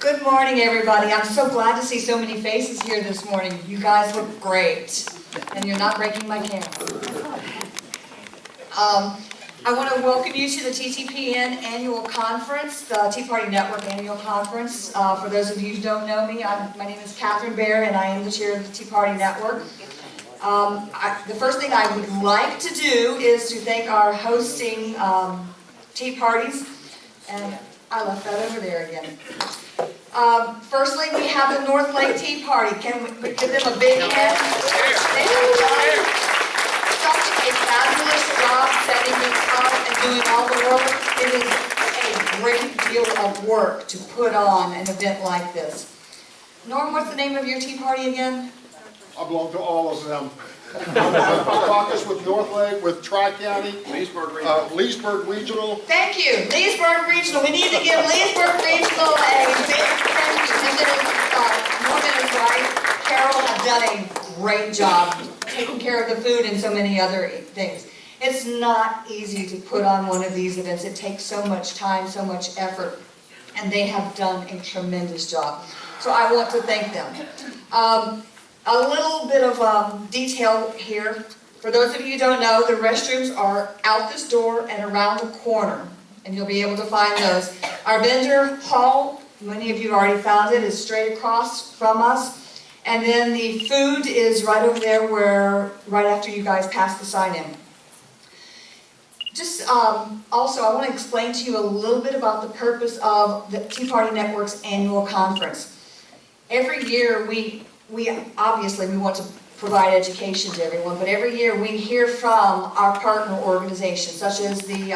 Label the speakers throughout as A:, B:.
A: Good morning, everybody. I'm so glad to see so many faces here this morning. You guys look great, and you're not breaking my camera. I want to welcome you to the TTPN Annual Conference, the Tea Party Network Annual Conference. For those of you who don't know me, my name is Catherine Baer, and I am the chair of the Tea Party Network. The first thing I would like to do is to thank our hosting tea parties, and I left that over there again. Firstly, we have the North Lake Tea Party. Can we give them a big hand? They have done such a fabulous job setting this up and doing all the work. It is a great deal of work to put on an event like this. Norm, what's the name of your tea party again?
B: I belong to all of them. I caucus with North Lake, with Tri-County, Leesburg Regional.
A: Thank you, Leesburg Regional. We need to give Leesburg Regional a big thank you. And then Norman is right. Carol has done a great job taking care of the food and so many other things. It's not easy to put on one of these events. It takes so much time, so much effort, and they have done a tremendous job. So I want to thank them. A little bit of detail here. For those of you who don't know, the restrooms are out this door and around the corner, and you'll be able to find those. Our vendor hall, many of you already found it, is straight across from us. And then the food is right over there right after you guys pass the sign in. Just also, I want to explain to you a little bit about the purpose of the Tea Party Network's annual conference. Every year we obviously want to provide education to everyone, but every year we hear from our partner organizations, such as the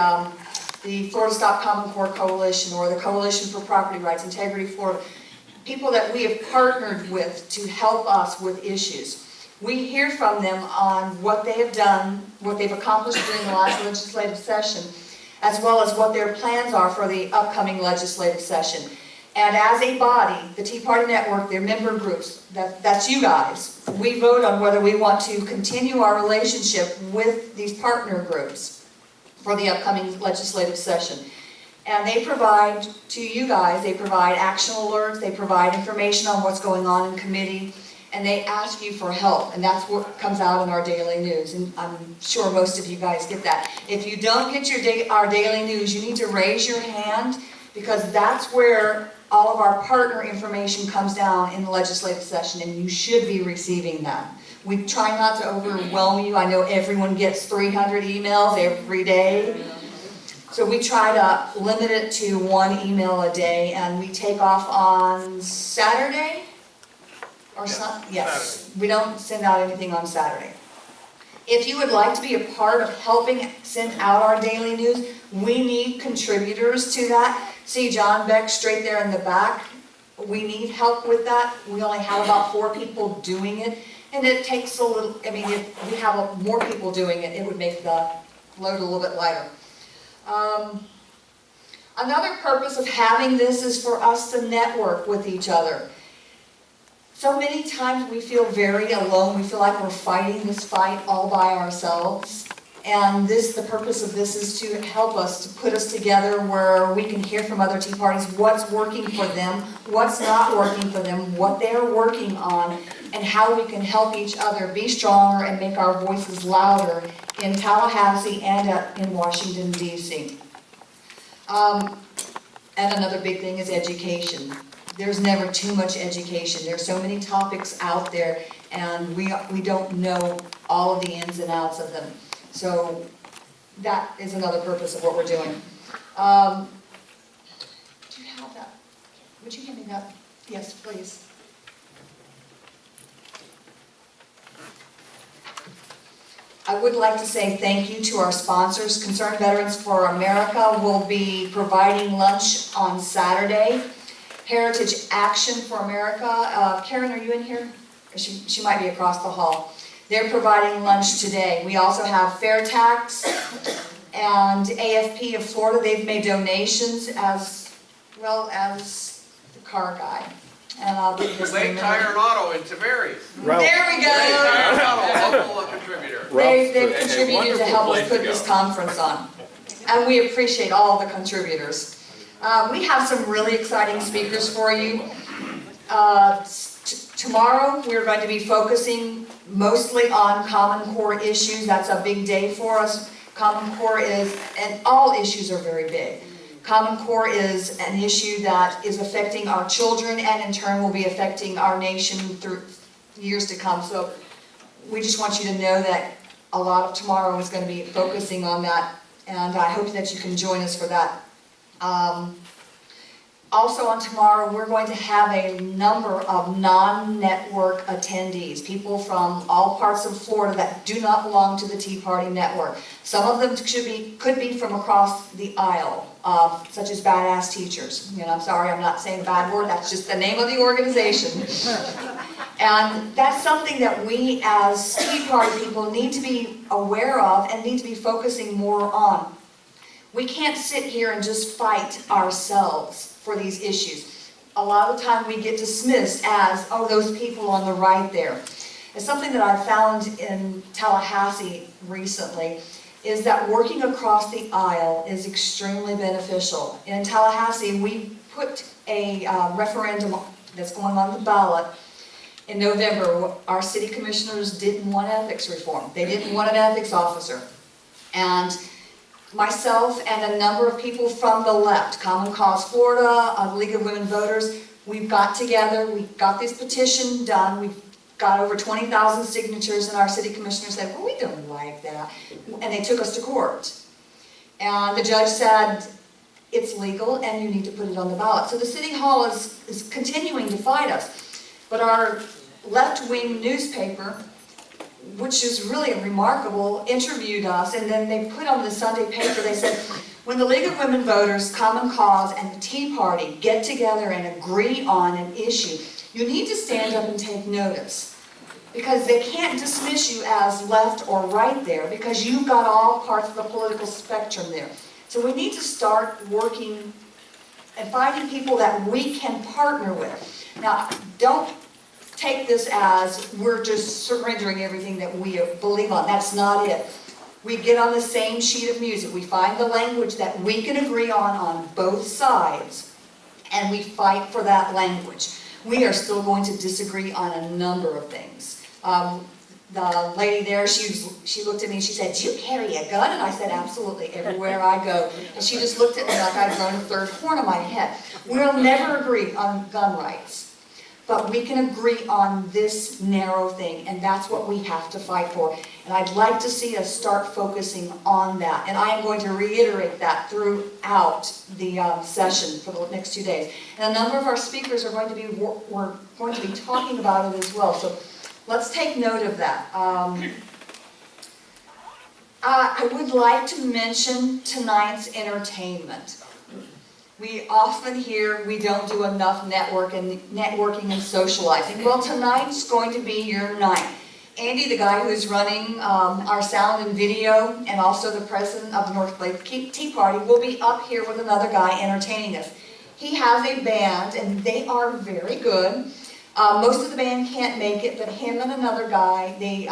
A: Florida Stop Common Core Coalition or the Coalition for Property Rights, Integrity Florida, people that we have partnered with to help us with issues. We hear from them on what they have done, what they've accomplished during the last legislative session, as well as what their plans are for the upcoming legislative session. And as a body, the Tea Party Network, their member groups, that's you guys, we vote on whether we want to continue our relationship with these partner groups for the upcoming legislative session. And they provide to you guys, they provide action alerts, they provide information on what's going on in committee, and they ask you for help, and that's what comes out in our daily news, and I'm sure most of you guys get that. If you don't get our daily news, you need to raise your hand, because that's where all of our partner information comes down in the legislative session, and you should be receiving them. We try not to overwhelm you. I know everyone gets 300 emails every day. So we try to limit it to one email a day, and we take off on Saturday? Or yes, we don't send out anything on Saturday. If you would like to be a part of helping send out our daily news, we need contributors to that. See John Beck straight there in the back. We need help with that. We only have about 4 people doing it, and it takes a little, I mean, if we have more people doing it, it would make the load a little bit lighter. Another purpose of having this is for us to network with each other. So many times we feel very alone. We feel like we're fighting this fight all by ourselves. And the purpose of this is to help us, to put us together where we can hear from other tea parties what's working for them, what's not working for them, what they're working on, and how we can help each other be stronger and make our voices louder in Tallahassee and in Washington, D.C. And another big thing is education. There's never too much education. There's so many topics out there, and we don't know all of the ins and outs of them. So that is another purpose of what we're doing. Do you have that? Would you give me that? Yes, please. I would like to say thank you to our sponsors. Concerned Veterans for America will be providing lunch on Saturday. Heritage Action for America. Karen, are you in here? Or she might be across the hall. They're providing lunch today. We also have Fair Tax and AFP of Florida. They've made donations as well as the car guy. And I'll give this
C: Lake Tire and Auto in Tavares.
A: There we go.
C: Lake Tire and Auto, local contributor.
A: They've contributed to help us put this conference on. And we appreciate all the contributors. We have some really exciting speakers for you. Tomorrow we're going to be focusing mostly on Common Core issues. That's a big day for us. Common Core is, and all issues are very big. Common Core is an issue that is affecting our children and in turn will be affecting our nation through years to come. So we just want you to know that a lot of tomorrow is going to be focusing on that, and I hope that you can join us for that. Also on tomorrow, we're going to have a number of non-network attendees, people from all parts of Florida that do not belong to the Tea Party network. Some of them could be from across the aisle, such as Badass Teachers. You know, I'm sorry, I'm not saying a bad word, that's just the name of the organization. And that's something that we as Tea Party people need to be aware of and need to be focusing more on. We can't sit here and just fight ourselves for these issues. A lot of the time we get dismissed as, oh, those people on the right there. It's something that I found in Tallahassee recently, is that working across the aisle is extremely beneficial. In Tallahassee, we put a referendum that's going on the ballot in November. Our city commissioners didn't want ethics reform. They didn't want an ethics officer. And myself and a number of people from the left, Common Cause Florida, League of Women Voters, we've got together, we got this petition done, we've got over 20,000 signatures, and our city commissioners said, well, we don't like that. And they took us to court. And the judge said, it's legal and you need to put it on the ballot. So the city hall is continuing to fight us. But our left-wing newspaper, which is really remarkable, interviewed us, and then they put on the Sunday paper, they said, when the League of Women Voters, Common Cause, and the Tea Party get together and agree on an issue, you need to stand up and take notice. Because they can't dismiss you as left or right there, because you've got all parts of the political spectrum there. So we need to start working and finding people that we can partner with. Now, don't take this as we're just surrendering everything that we believe on. That's not it. We get on the same sheet of music. We find the language that we can agree on both sides, and we fight for that language. We are still going to disagree on a number of things. The lady there, she looked at me and she said, do you carry a gun? And I said, absolutely, everywhere I go. And she just looked at me like I'd grown a third horn on my head. We'll never agree on gun rights. But we can agree on this narrow thing, and that's what we have to fight for. And I'd like to see us start focusing on that. And I am going to reiterate that throughout the session for the next 2 days. And a number of our speakers are going to be, we're going to be talking about it as well. So let's take note of that. I would like to mention tonight's entertainment. We often hear we don't do enough networking and socializing. Well, tonight's going to be your night. Andy, the guy who's running our sound and video, and also the president of the North Lake Tea Party, will be up here with another guy entertaining us. He has a band, and they are very good. Most of the band can't make it, but him and another guy, they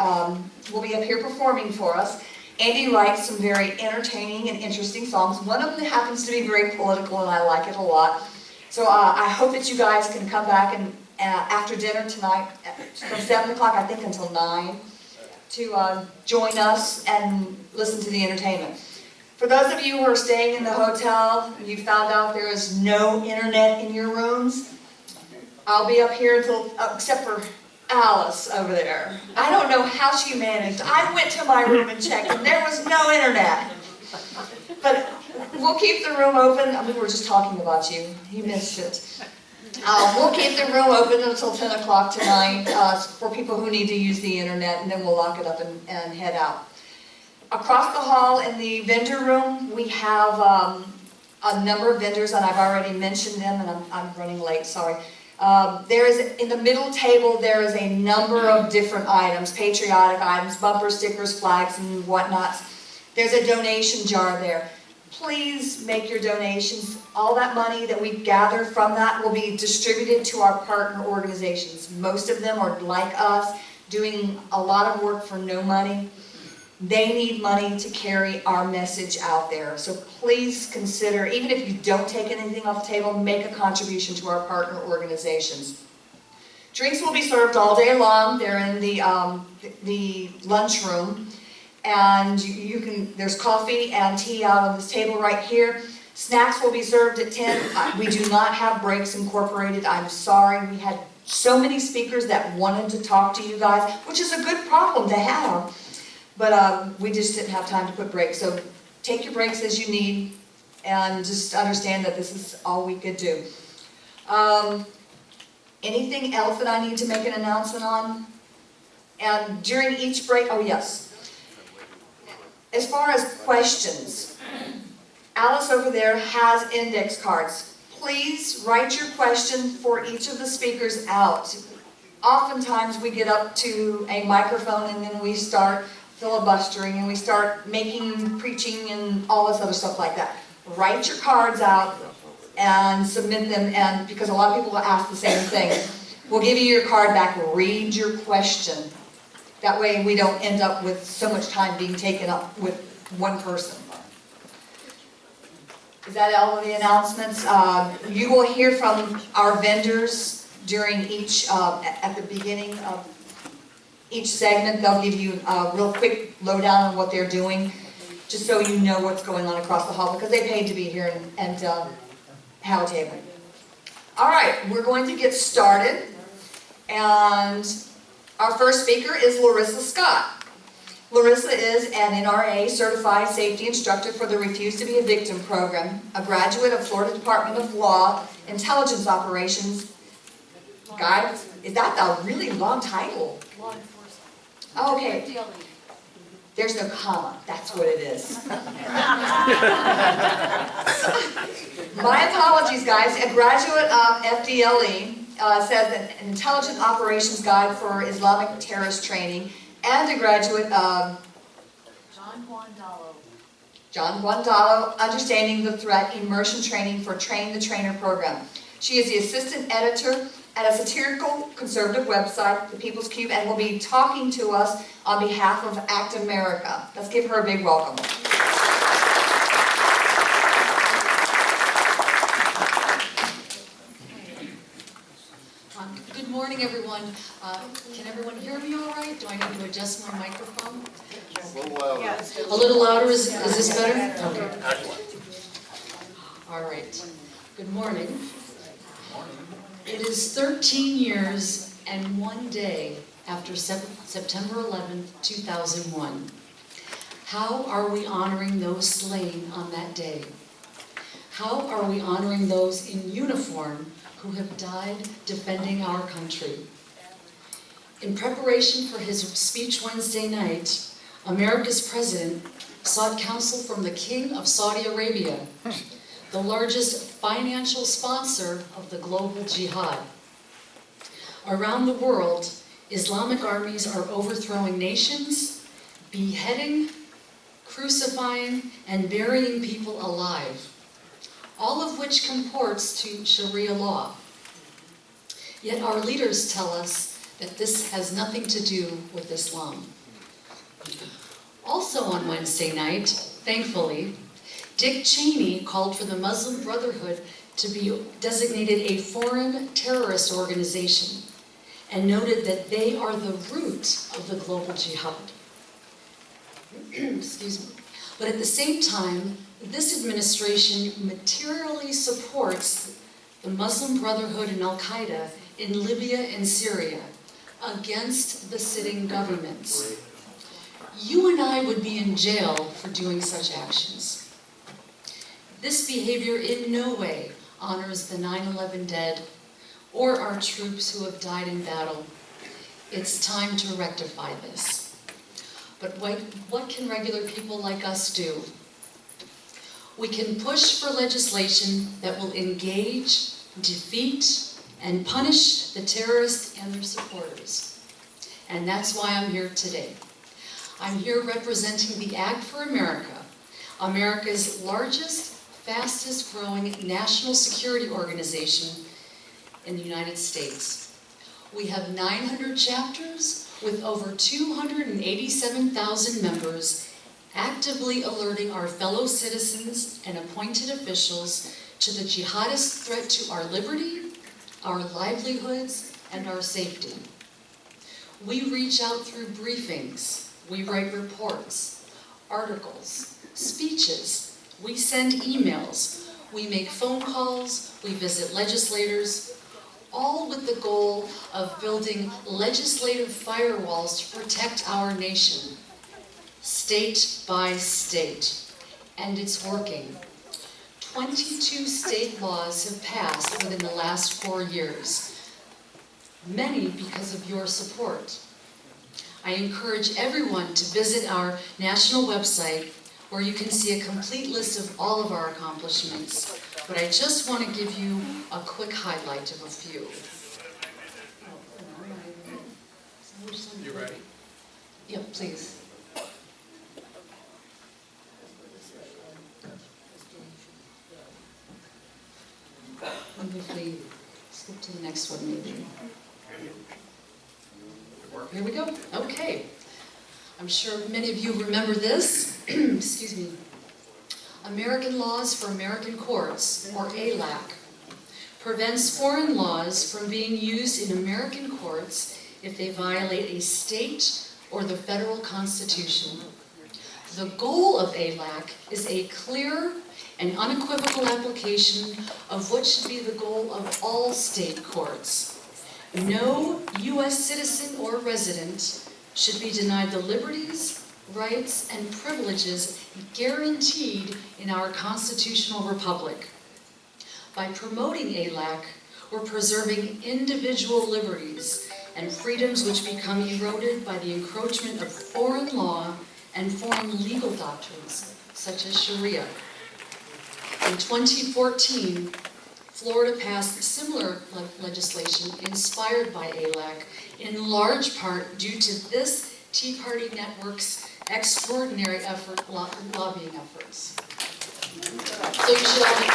A: will be up here performing for us. Andy writes some very entertaining and interesting songs. One of them happens to be very political, and I like it a lot. So I hope that you guys can come back and after dinner tonight, from 7 o'clock, I think, until 9, to join us and listen to the entertainment. For those of you who are staying in the hotel, you found out there is no internet in your rooms, I'll be up here until, except for Alice over there. I don't know how she managed. I went to my room and checked, and there was no internet. But we'll keep the room open. We were just talking about you. You missed it. We'll keep the room open until 10 o'clock tonight for people who need to use the internet, and then we'll lock it up and head out. Across the hall in the vendor room, we have a number of vendors, and I've already mentioned them, and I'm running late, sorry. There is, in the middle table, there is a number of different items, patriotic items, bumper stickers, flags, and whatnots. There's a donation jar there. Please make your donations. All that money that we gather from that will be distributed to our partner organizations. Most of them are like us, doing a lot of work for no money. They need money to carry our message out there. So please consider, even if you don't take anything off the table, make a contribution to our partner organizations. Drinks will be served all day long. They're in the lunchroom. And there's coffee and tea out on this table right here. Snacks will be served at 10. We do not have breaks incorporated. I'm sorry. We had so many speakers that wanted to talk to you guys, which is a good problem to have. But we just didn't have time to put breaks. So take your breaks as you need and just understand that this is all we could do. Anything else that I need to make an announcement on? And during each break, oh yes. As far as questions, Alice over there has index cards. Please write your question for each of the speakers out. Oftentimes we get up to a microphone and then we start filibustering and we start preaching and all this other stuff like that. Write your cards out and submit them, and because a lot of people will ask the same thing. We'll give you your card back, read your question. That way we don't end up with so much time being taken up with one person. Is that all of the announcements? You will hear from our vendors during each, at the beginning of each segment. They'll give you a real quick lowdown on what they're doing, just so you know what's going on across the hall, because they paid to be here and have a table. All right, we're going to get started. And our first speaker is Larissa Scott. Larissa is an NRA certified safety instructor for the Refuse to be a Victim program, a graduate of Florida Department of Law, Intelligence Operations. Guide, is that a really long title?
D: Law enforcement.
A: Oh, okay. There's no comma, that's what it is. My apologies, guys. A graduate of FDLE says that an intelligent operations guide for Islamic terrorist training, and a graduate of John Guandalo, Understanding the Threat, Immersion Training for Train the Trainer program. She is the assistant editor at a satirical conservative website, The People's Cube, and will be talking to us on behalf of ACT America. Let's give her a big welcome.
D: Good morning, everyone. Can everyone hear me all right? Do I need to adjust my microphone? A little louder. Is this better? Okay. All right. Good morning. It is 13 years and 1 day after September 11th, 2001. How are we honoring those slain on that day? How are we honoring those in uniform who have died defending our country? In preparation for his speech Wednesday night, America's president sought counsel from the King of Saudi Arabia, the largest financial sponsor of the global jihad. Around the world, Islamic armies are overthrowing nations, beheading, crucifying, and burying people alive, all of which comports to Sharia law. Yet our leaders tell us that this has nothing to do with Islam. Also on Wednesday night, thankfully, Dick Cheney called for the Muslim Brotherhood to be designated a foreign terrorist organization and noted that they are the root of the global jihad. Excuse me. But at the same time, this administration materially supports the Muslim Brotherhood and Al-Qaeda in Libya and Syria against the sitting governments. You and I would be in jail for doing such actions. This behavior in no way honors the 9/11 dead or our troops who have died in battle. It's time to rectify this. But what can regular people like us do? We can push for legislation that will engage, defeat, and punish the terrorists and their supporters. And that's why I'm here today. I'm here representing the Act for America, America's largest, fastest growing national security organization in the United States. We have 900 chapters, with over 287,000 members, actively alerting our fellow citizens and appointed officials to the jihadist threat to our liberty, our livelihoods, and our safety. We reach out through briefings, we write reports, articles, speeches, we send emails, we make phone calls, we visit legislators, all with the goal of building legislative firewalls to protect our nation, state by state. And it's working. 22 state laws have passed within the last 4 years, many because of your support. I encourage everyone to visit our national website where you can see a complete list of all of our accomplishments, but I just want to give you a quick highlight of a few.
C: You ready?
D: Yep, please. And if we skip to the next one, maybe. Here we go. Okay. I'm sure many of you remember this. Excuse me. American Laws for American Courts, or ALAC, prevents foreign laws from being used in American courts if they violate a state or the federal constitution. The goal of ALAC is a clear and unequivocal application of what should be the goal of all state courts. No U.S. citizen or resident should be denied the liberties, rights, and privileges guaranteed in our constitutional republic. By promoting ALAC, we're preserving individual liberties and freedoms which become eroded by the encroachment of foreign law and foreign legal doctrines, such as Sharia. In 2014, Florida passed similar legislation inspired by ALAC, in large part due to this Tea Party network's extraordinary lobbying efforts. So you should all be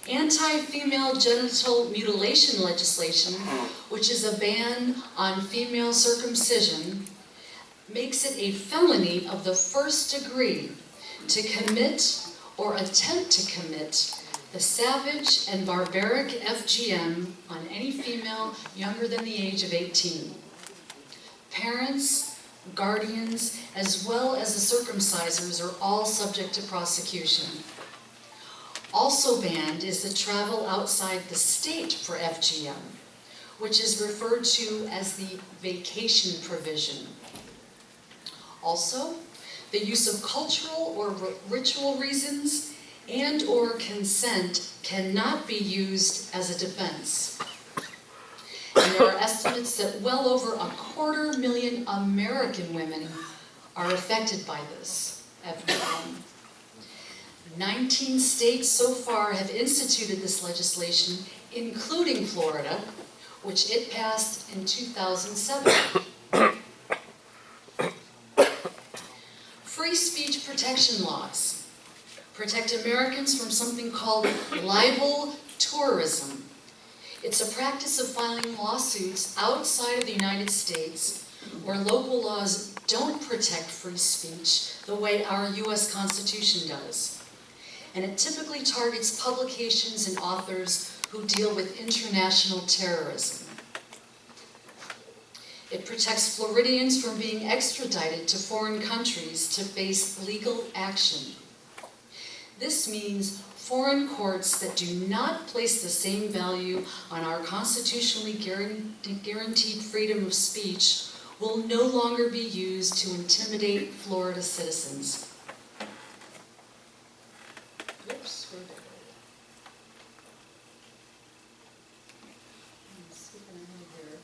D: Anti-female genital mutilation legislation, which is a ban on female circumcision, makes it a felony of the first degree to commit or attempt to commit the savage and barbaric FGM on any female younger than the age of 18. Parents, guardians, as well as the circumcisers are all subject to prosecution. Also banned is the travel outside the state for FGM, which is referred to as the vacation provision. Also, the use of cultural or ritual reasons and or consent cannot be used as a defense. And there are estimates that well over 250,000 American women are affected by this FGM. 19 states so far have instituted this legislation, including Florida, which it passed in 2007. Free speech protection laws protect Americans from something called libel tourism. It's a practice of filing lawsuits outside of the United States where local laws don't protect free speech the way our U.S. Constitution does. And it typically targets publications and authors who deal with international terrorism. It protects Floridians from being extradited to foreign countries to face legal action. This means foreign courts that do not place the same value on our constitutionally guaranteed freedom of speech will no longer be used to intimidate Florida citizens. Oops, where did I go? I'm skipping ahead here.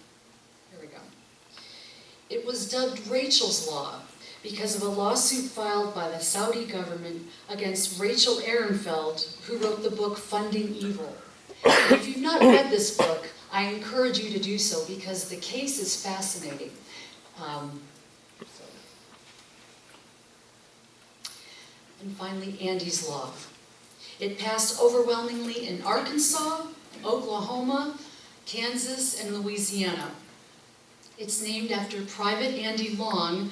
D: Here we go. It was dubbed Rachel's Law because of a lawsuit filed by the Saudi government against Rachel Ehrenfeld, who wrote the book Funding Evil. And if you've not read this book, I encourage you to do so because the case is fascinating. And finally, Andy's Law. It passed overwhelmingly in Arkansas, Oklahoma, Kansas, and Louisiana. It's named after Private Andy Long,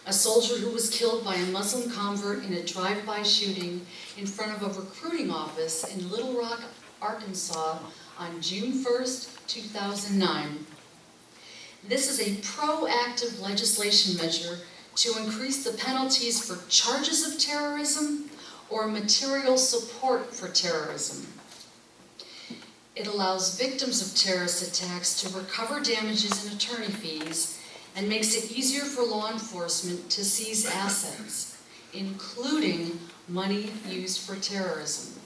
D: a soldier who was killed by a Muslim convert in a drive-by shooting in front of a recruiting office in Little Rock, Arkansas on June 1st, 2009. This is a proactive legislation measure to increase the penalties for charges of terrorism or material support for terrorism. It allows victims of terrorist attacks to recover damages and attorney fees and makes it easier for law enforcement to seize assets, including money used for terrorism.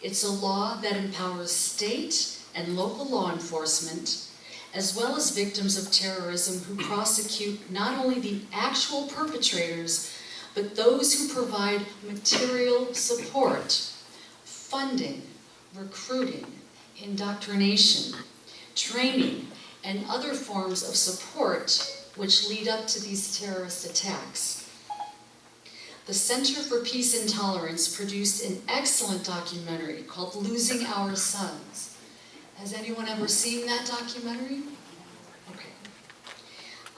D: It's a law that empowers state and local law enforcement, as well as victims of terrorism who prosecute not only the actual perpetrators, but those who provide material support, funding, recruiting, indoctrination, training, and other forms of support which lead up to these terrorist attacks. The Center for Peace and Tolerance produced an excellent documentary called Losing Our Sons. Has anyone ever seen that documentary? Okay.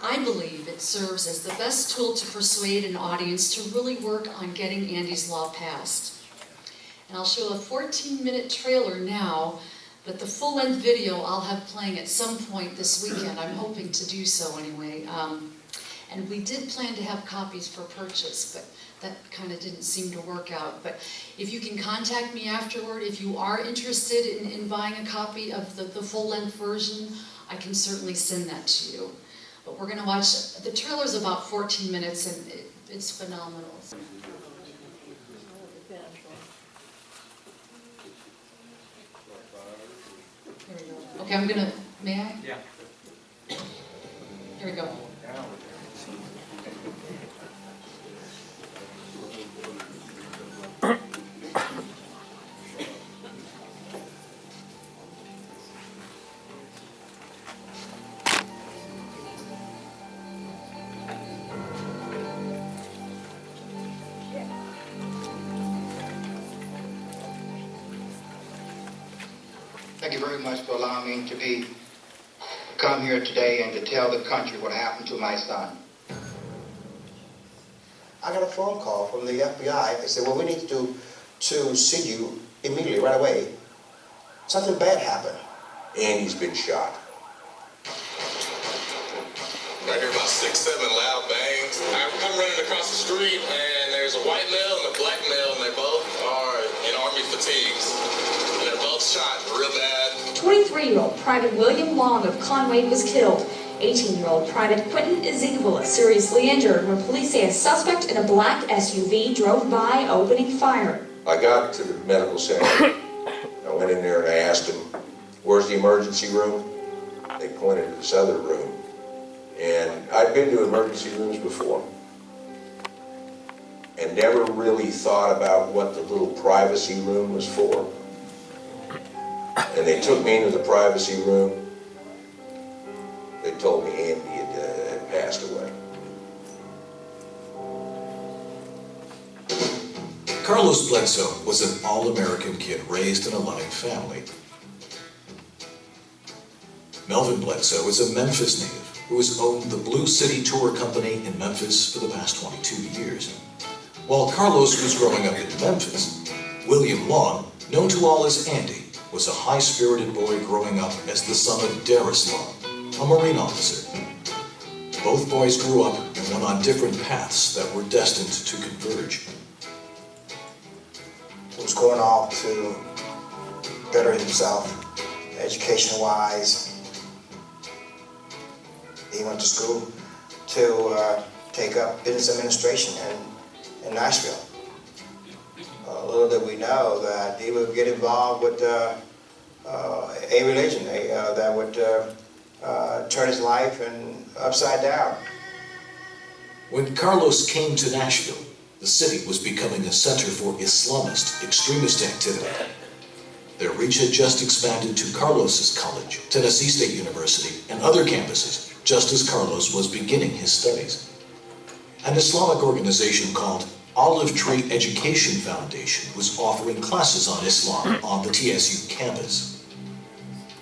D: I believe it serves as the best tool to persuade an audience to really work on getting Andy's Law passed. And I'll show a 14-minute trailer now, but the full-length video I'll have playing at some point this weekend. I'm hoping to do so anyway. And we did plan to have copies for purchase, but that kind of didn't seem to work out. But if you can contact me afterward, if you are interested in buying a copy of the full-length version, I can certainly send that to you. But we're going to watch, the trailer's about 14 minutes, and it's phenomenal. Here we go. Okay, I'm gonna, may I?
E: Yeah.
D: Here we go.
F: Thank you very much for allowing me to come here today and to tell the country what happened to my son.
G: I got a phone call from the FBI. They said, well, we need to see you immediately, right away. Something bad happened. Andy's been shot.
H: I hear about 6, 7 loud bangs. I come running across the street, and there's a white male and a black male, and they both are in Army fatigues. And they're both shot real bad.
I: 23-year-old Private William Long of Conway was killed. 18-year-old Private Quentin Ezekiel is seriously injured when police say a suspect in a black SUV drove by, opening fire.
G: I got to the medical center. I went in there and I asked them, where's the emergency room? They pointed to this other room. And I'd been to emergency rooms before and never really thought about what the little privacy room was for. And they took me into the privacy room. They told me Andy had passed away.
J: Carlos Bledsoe was an all-American kid raised in a loving family. Melvin Bledsoe is a Memphis native who has owned the Blue City Tour Company in Memphis for the past 22 years. While Carlos was growing up in Memphis, William Long, known to all as Andy, was a high-spirited boy growing up as the son of Darius Long, a Marine officer. Both boys grew up and went on different paths that were destined to converge.
G: He was going off to better himself, education-wise. He went to school to take up business administration in Nashville. Little did we know that he would get involved with a religion that would turn his life upside down.
J: When Carlos came to Nashville, the city was becoming a center for Islamist extremist activity. Their reach had just expanded to Carlos's college, Tennessee State University, and other campuses, just as Carlos was beginning his studies. An Islamic organization called Olive Tree Education Foundation was offering classes on Islam on the TSU campus.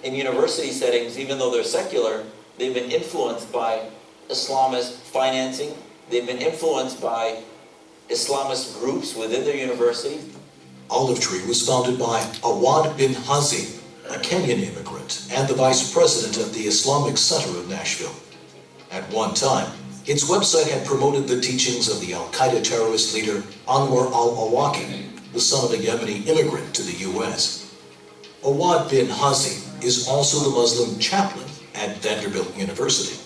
E: in university settings, even though they're secular, they've been influenced by Islamist financing. They've been influenced by Islamist groups within their university.
J: Olive Tree was founded by Awad bin Hazim, a Kenyan immigrant and the vice president of the Islamic Center of Nashville. At one time, its website had promoted the teachings of the Al-Qaeda terrorist leader Anwar al-Awlaki, the son of a Yemeni immigrant to the U.S. Awad bin Hazim is also the Muslim chaplain at Vanderbilt University.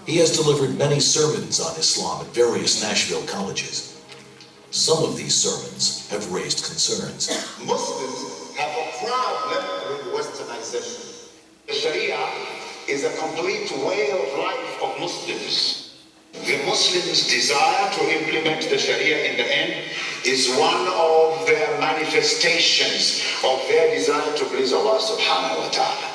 J: He has delivered many sermons on Islam at various Nashville colleges. Some of these sermons have raised concerns.
K: Muslims have a problem with westernization. The Sharia is a complete way of life of Muslims. The Muslims' desire to implement the Sharia in the end is one of their manifestations of their desire to please Allah subhanahu wa ta'ala.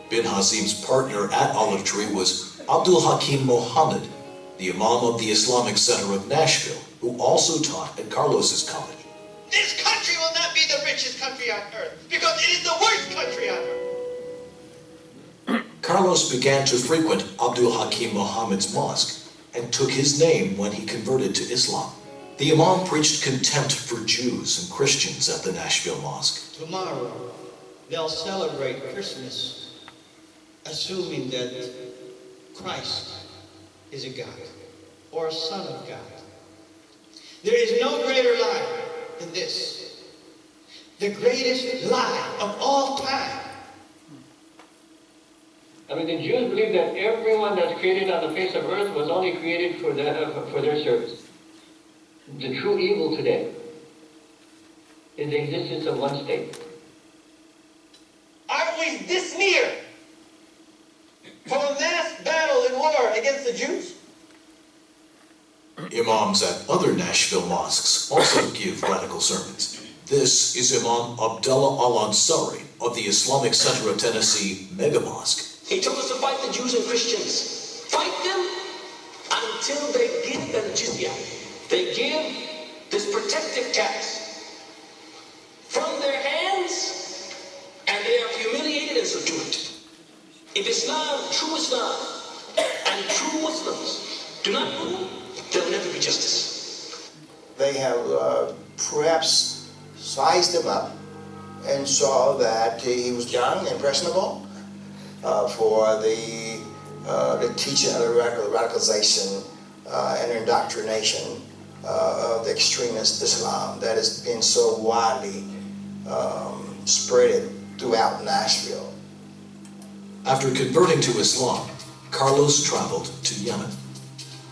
J: Bin Hazim's partner at Olive Tree was Abdul Hakim Mohammed, the Imam of the Islamic Center of Nashville, who also taught at Carlos's college.
L: This country will not be the richest country on earth because it is the worst country on earth.
J: Carlos began to frequent Abdul Hakim Mohammed's mosque and took his name when he converted to Islam. The Imam preached contempt for Jews and Christians at the Nashville Mosque.
M: Tomorrow, they'll celebrate Christmas, assuming that Christ is a God or a son of God. There is no greater lie than this. The greatest lie of all time.
N: I mean, the Jews believe that everyone that's created on the face of earth was only created for their service. The true evil today is the existence of one state.
L: Aren't we this near from a mass battle and war against the Jews?
J: Imams at other Nashville mosques also give radical sermons. This is Imam Abdullah Al-Ansari of the Islamic Center of Tennessee Mega Mosque.
O: He told us to fight the Jews and Christians. Fight them until they give them jizya. They give this protective tax from their hands, and they are humiliated and subdued. If Islam, true Islam, and true Muslims do not rule, there will never be justice.
G: They have perhaps sized him up and saw that he was young, impressionable, for the teaching of the radicalization and indoctrination of the extremist Islam that has been so widely spread throughout Nashville.
J: After converting to Islam, Carlos traveled to Yemen.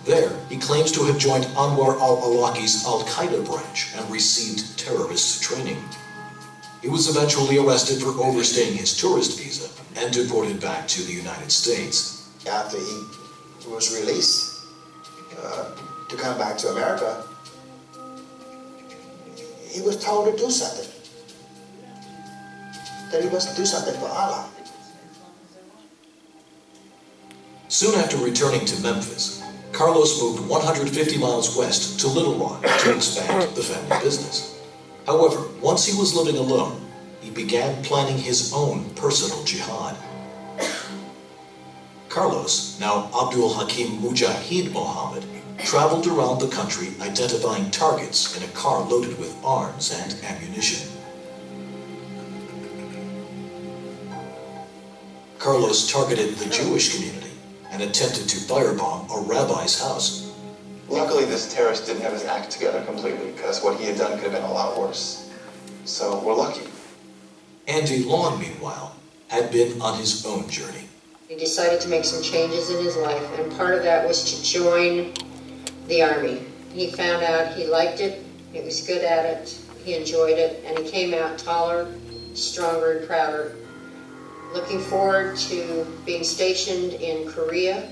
J: There, he claims to have joined Anwar al-Awlaki's Al-Qaeda branch and received terrorist training. He was eventually arrested for overstaying his tourist visa and deported back to the United States.
G: After he was released to come back to America, he was told to do something. That he must do something for Allah.
J: Soon after returning to Memphis, Carlos moved 150 miles west to Little Rock to expand the family business. However, once he was living alone, he began planning his own personal jihad. Carlos, now Abdul Hakim Mujahid Mohammed, traveled around the country identifying targets in a car loaded with arms and ammunition. Carlos targeted the Jewish community and attempted to firebomb a rabbi's house.
P: Luckily, this terrorist didn't have his act together completely, because what he had done could have been a lot worse. So we're lucky.
J: Andy Long, meanwhile, had been on his own journey.
Q: He decided to make some changes in his life, and part of that was to join the Army. He found out he liked it, he was good at it, he enjoyed it, and he came out taller, stronger, and prouder. Looking forward to being stationed in Korea.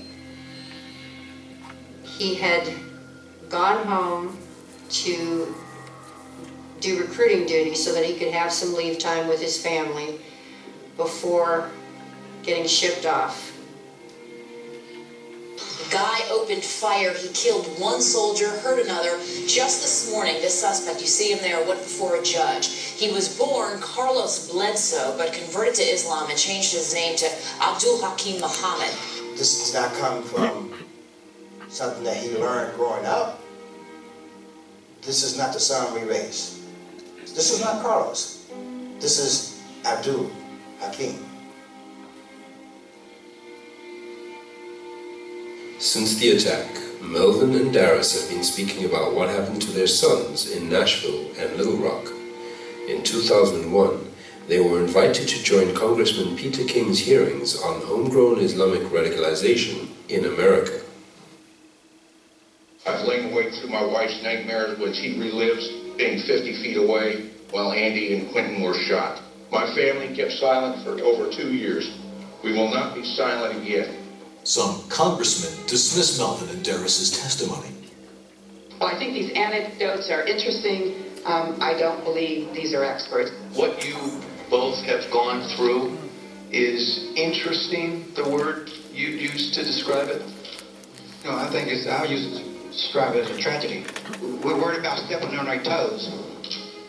Q: He had gone home to do recruiting duty so that he could have some leave time with his family before getting shipped off.
R: guy opened fire. He killed one soldier, hurt another. Just this morning, this suspect, you see him there, went before a judge. He was born Carlos Bledsoe, but converted to Islam and changed his name to Abdul Hakim Muhammad.
G: This does not come from something that he learned growing up. This is not the son we raised. This is not Carlos. This is Abdul Hakim.
S: Since the attack, Melvin and Darius have been speaking about what happened to their sons in Nashville and Little Rock. In 2001, they were invited to join Congressman Peter King's hearings on homegrown Islamic radicalization in America.
T: I've lain awake through my wife's nightmares when she relives being 50 feet away while Andy and Quentin were shot. My family kept silent for over 2 years. We will not be silent again.
J: Some congressmen dismiss Melvin and Darius's testimony.
U: Well, I think these anecdotes are interesting. I don't believe these are experts.
V: What you both have gone through is interesting, the word you'd use to describe it?
F: No, I think I'll use it to describe it as a tragedy. We're worried about stepping on our toes,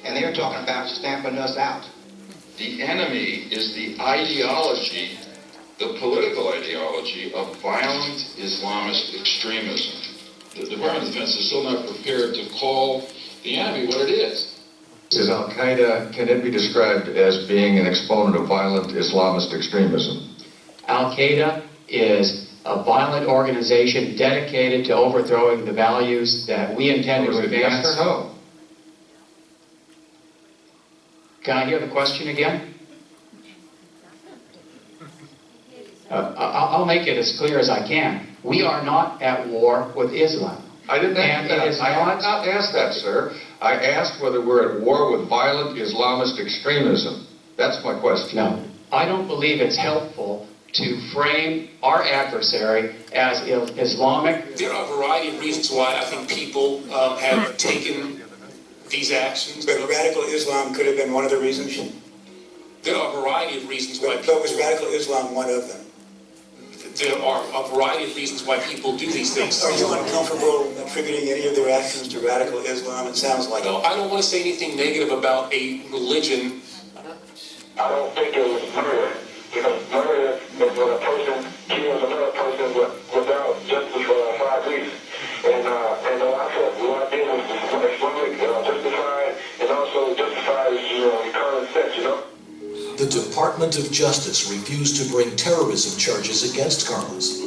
F: and they're talking about stamping us out.
W: The enemy is the ideology, the political ideology of violent Islamist extremism. The Department of Defense is still not prepared to call the enemy what it is.
V: Is Al-Qaeda, can it be described as being an exponent of violent Islamist extremism?
X: Al-Qaeda is a violent organization dedicated to overthrowing the values that we intend to advance.
V: Yes or no?
X: Can I hear the question again? I'll make it as clear as I can. We are not at war with Islam.
V: I didn't ask that. I did not ask that, sir. I asked whether we're at war with violent Islamist extremism. That's my question.
X: No, I don't believe it's helpful to frame our adversary as Islamic.
Y: There are a variety of reasons why I think people have taken these actions.
G: But radical Islam could have been one of the reasons?
Y: There are a variety of reasons why
G: But was radical Islam one of them?
Y: There are a variety of reasons why people do these things.
G: Are you uncomfortable attributing any of their actions to radical Islam? It sounds like
Y: No, I don't want to say anything negative about a religion.
H: I don't think it was murder, because murder is when a person kills another person without justice for 5 reasons. And I thought what I did was Islamic, justified, and also justified, recurrent sex,
J: The Department of Justice refused to bring terrorism charges against Carlos.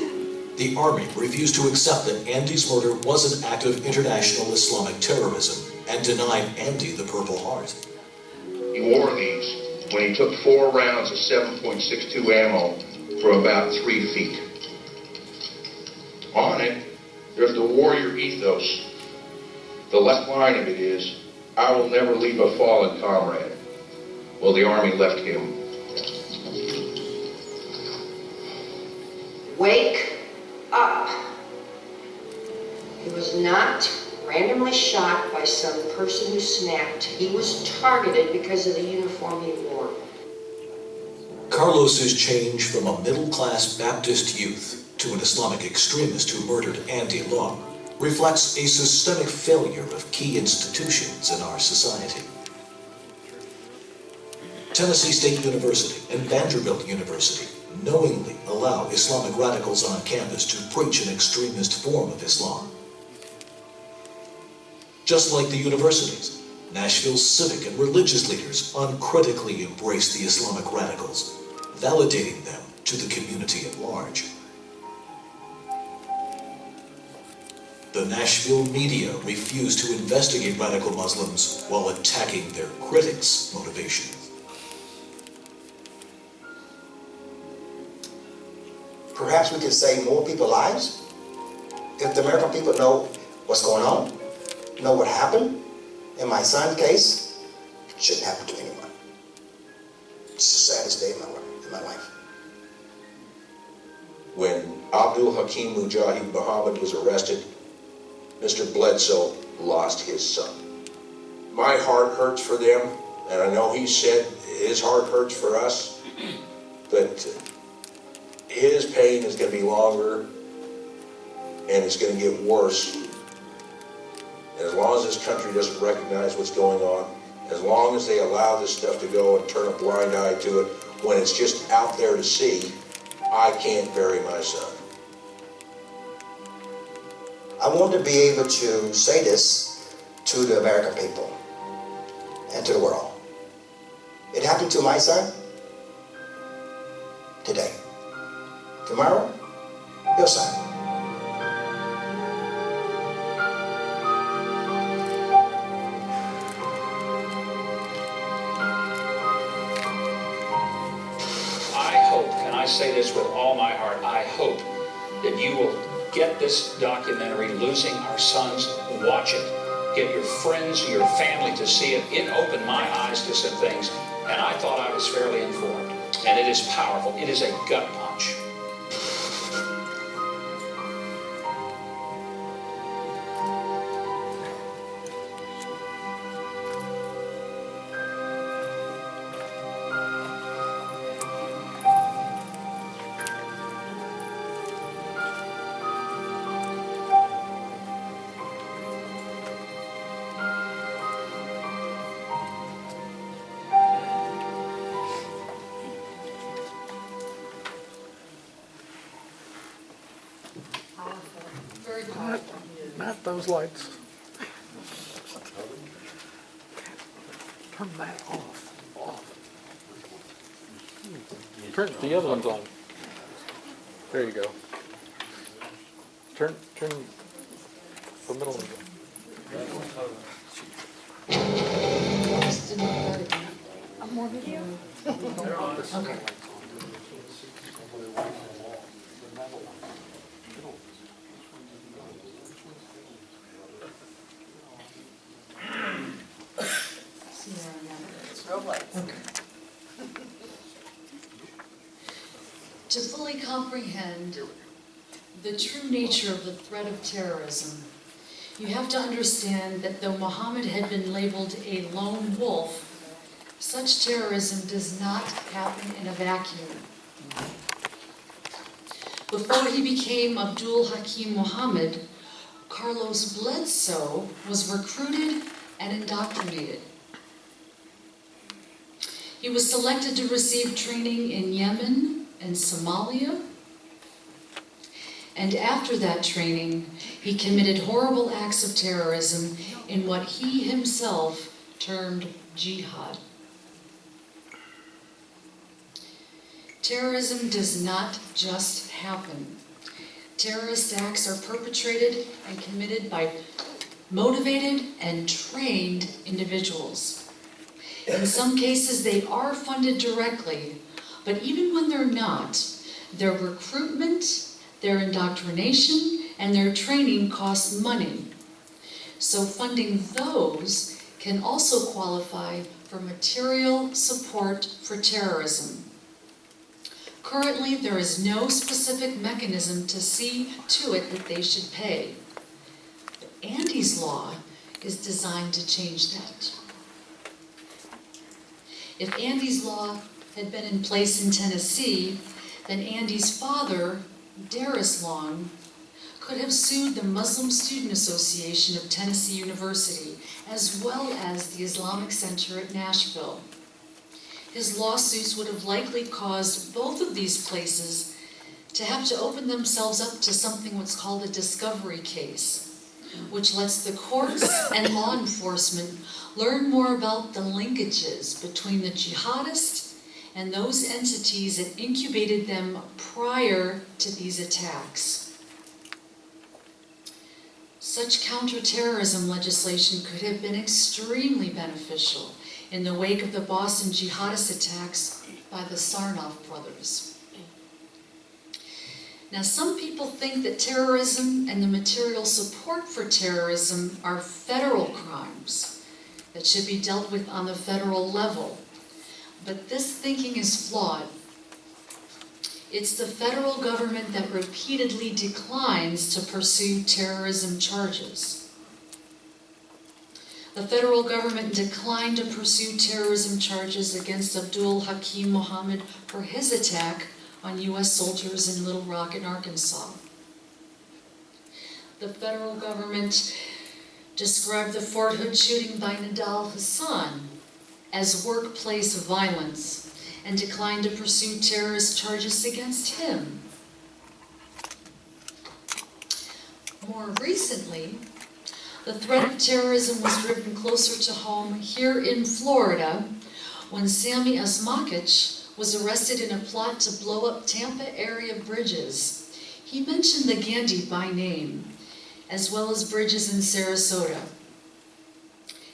J: The Army refused to accept that Andy's murder was an act of international Islamic terrorism and denied Andy the Purple Heart.
T: He wore these when he took 4 rounds of 7.62 ammo from about 3 feet. On it, there's the warrior ethos. The left line of it is, I will never leave a fallen comrade. Well, the Army left him.
Q: Wake up. He was not randomly shot by some person who snapped. He was targeted because of the uniform he wore.
J: Carlos's change from a middle-class Baptist youth to an Islamic extremist who murdered Andy Long reflects a systemic failure of key institutions in our society. Tennessee State University and Vanderbilt University knowingly allow Islamic radicals on campus to preach an extremist form of Islam. Just like the universities, Nashville's civic and religious leaders uncritically embrace the Islamic radicals, validating them to the community at large. The Nashville media refuse to investigate radical Muslims while attacking their critics' motivations.
G: Perhaps we could save more people's lives if the American people know what's going on, know what happened. In my son's case, it shouldn't happen to anyone. It's the saddest day in my life.
Z: When Abdul Hakim Mujahid Muhammad was arrested, Mr. Bledsoe lost his son. My heart hurts for them, and I know he said his heart hurts for us, but his pain is going to be longer and it's going to get worse. As long as this country doesn't recognize what's going on, as long as they allow this stuff to go and turn a blind eye to it when it's just out there to see, I can't bury my son.
G: I want to be able to say this to the American people and to the world. It happened to my son today. Tomorrow, your son.
A: I say this with all my heart, I hope that you will get this documentary, Losing Our Sons, watch it. Get your friends, your family to see it. It opened my eyes to some things, and I thought I was fairly informed. And it is powerful. It is a gut punch.
B: Not those lights. Turn that off. Turn the other one's on. There you go. Turn the middle one.
C: More video? Okay.
D: To fully comprehend the true nature of the threat of terrorism, you have to understand that though Muhammad had been labeled a lone wolf, such terrorism does not happen in a vacuum. Before he became Abdul Hakim Muhammad, Carlos Bledsoe was recruited and indoctrinated. He was selected to receive training in Yemen and Somalia. And after that training, he committed horrible acts of terrorism in what he himself termed jihad. Terrorism does not just happen. Terrorist acts are perpetrated and committed by motivated and trained individuals. In some cases, they are funded directly, but even when they're not, their recruitment, their indoctrination, and their training costs money. So funding those can also qualify for material support for terrorism. Currently, there is no specific mechanism to see to it that they should pay. But Andy's law is designed to change that. If Andy's law had been in place in Tennessee, then Andy's father, Darius Long, could have sued the Muslim Student Association of Tennessee University, as well as the Islamic Center at Nashville. His lawsuits would have likely caused both of these places to have to open themselves up to something what's called a discovery case, which lets the courts and law enforcement learn more about the linkages between the jihadists and those entities that incubated them prior to these attacks. Such counterterrorism legislation could have been extremely beneficial in the wake of the Boston jihadist attacks by the Sarnoff brothers. Now, some people think that terrorism and the material support for terrorism are federal crimes that should be dealt with on the federal level. But this thinking is flawed. It's the federal government that repeatedly declines to pursue terrorism charges. The federal government declined to pursue terrorism charges against Abdul Hakim Muhammad for his attack on U.S. soldiers in Little Rock in Arkansas. The federal government described the Fort Hood shooting by Nidal Hassan as workplace violence and declined to pursue terrorist charges against him. More recently, the threat of terrorism was driven closer to home here in Florida when Sami Asmakich was arrested in a plot to blow up Tampa area bridges. He mentioned the Gandhi by name, as well as bridges in Sarasota.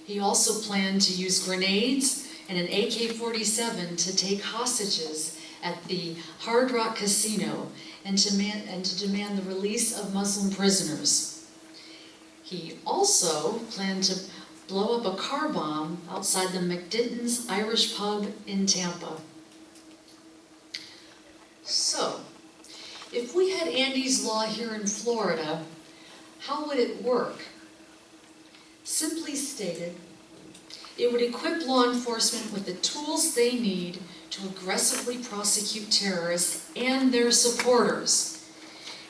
D: He also planned to use grenades and an AK-47 to take hostages at the Hard Rock Casino and to demand the release of Muslim prisoners. He also planned to blow up a car bomb outside the McDitton's Irish pub in Tampa. So, if we had Andy's Law here in Florida, how would it work? Simply stated, it would equip law enforcement with the tools they need to aggressively prosecute terrorists and their supporters,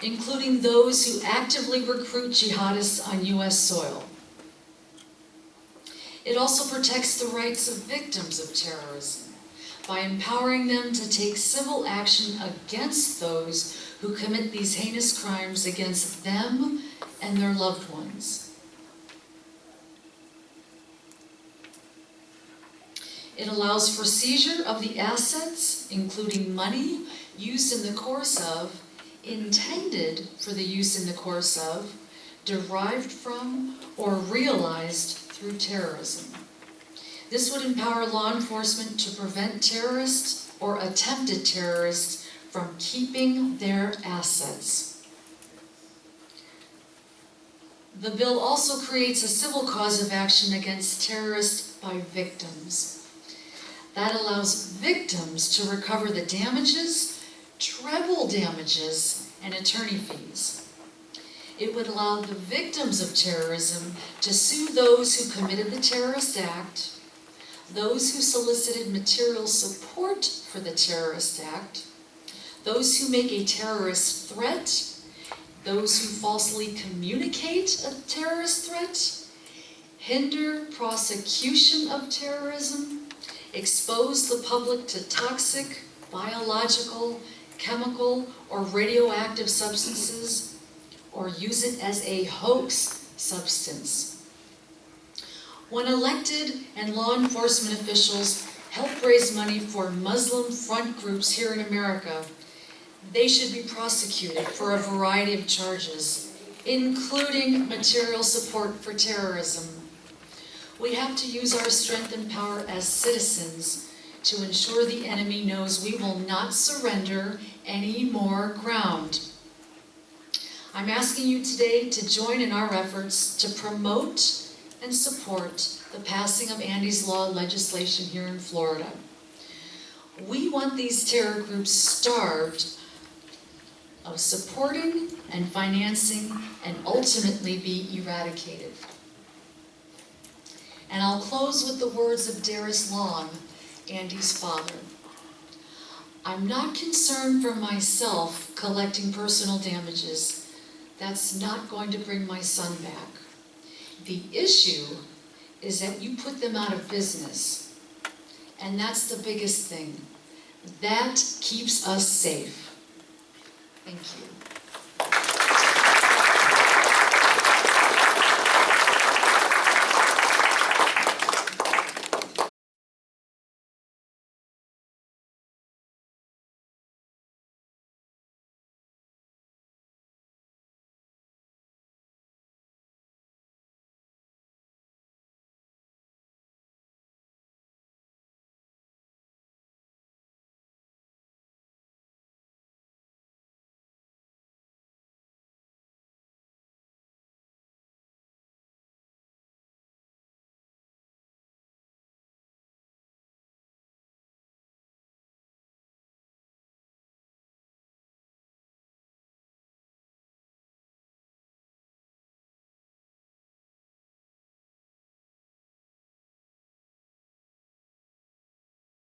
D: including those who actively recruit jihadists on U.S. soil. It also protects the rights of victims of terrorism by empowering them to take civil action against those who commit these heinous crimes against them and their loved ones. It allows for seizure of the assets, including money used in the course of, intended for the use in the course of, derived from, or realized through terrorism. This would empower law enforcement to prevent terrorists or attempted terrorists from keeping their assets. The bill also creates a civil cause of action against terrorists by victims. That allows victims to recover the damages, treble damages, and attorney fees. It would allow the victims of terrorism to sue those who committed the terrorist act, those who solicited material support for the terrorist act, those who make a terrorist threat, those who falsely communicate a terrorist threat, hinder prosecution of terrorism, expose the public to toxic, biological, chemical, or radioactive substances, or use it as a hoax substance. When elected and law enforcement officials help raise money for Muslim front groups here in America, they should be prosecuted for a variety of charges, including material support for terrorism. We have to use our strength and power as citizens to ensure the enemy knows we will not surrender any more ground. I'm asking you today to join in our efforts to promote and support the passing of Andy's Law legislation here in Florida. We want these terror groups starved of supporting and financing and ultimately be eradicated. And I'll close with the words of Darius Long, Andy's father. I'm not concerned for myself collecting personal damages. That's not going to bring my son back. The issue is that you put them out of business. And that's the biggest thing. That keeps us safe. Thank you.